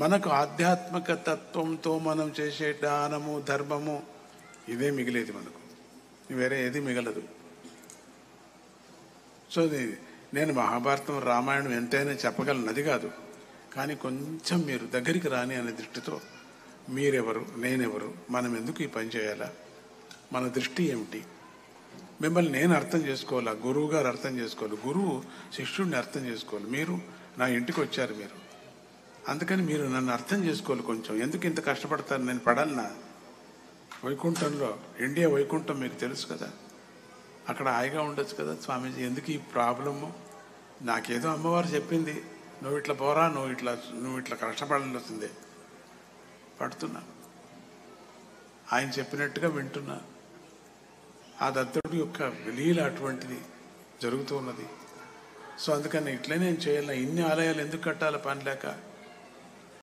మనకు ఆధ్యాత్మిక తత్వంతో మనం చేసే దానము ధర్మము ఇదే మిగిలేది, మనకు వేరే ఏది మిగలదు. సో నేను మహాభారతం రామాయణం ఎంతైనా చెప్పగలను, అది కాదు. కానీ కొంచెం మీరు దగ్గరికి రాని అనే దృష్టితో మీరెవరు, నేనెవరు, మనం ఎందుకు ఈ పని చేయాలా, మన దృష్టి ఏమిటి, మిమ్మల్ని నేను అర్థం చేసుకోవాలా, గురువు గారు అర్థం చేసుకోవాలి, గురువు శిష్యుడిని అర్థం చేసుకోవాలి. మీరు నా ఇంటికి వచ్చారు, మీరు అందుకని మీరు నన్ను అర్థం చేసుకోవాలి. కొంచెం ఎందుకు ఇంత కష్టపడతారు, నేను పడాలనా? వైకుంఠంలో, ఇండియా వైకుంఠం మీకు తెలుసు కదా, అక్కడ హాయిగా ఉండొచ్చు కదా స్వామీజీ, ఎందుకు ఈ ప్రాబ్లము? నాకేదో అమ్మవారు చెప్పింది, నువ్వు ఇట్లా పోరా, నువ్వు ఇట్లా కష్టపడాల్సిందే, పడుతున్నా, ఆయన చెప్పినట్టుగా వింటున్నా. ఆ దత్తుడి యొక్క లీల అటువంటిది జరుగుతూ ఉన్నది. సో అందుకని ఇట్లనే నేను చేయాలి. ఇన్ని ఆలయాలు ఎందుకు కట్టాలి పని లేక?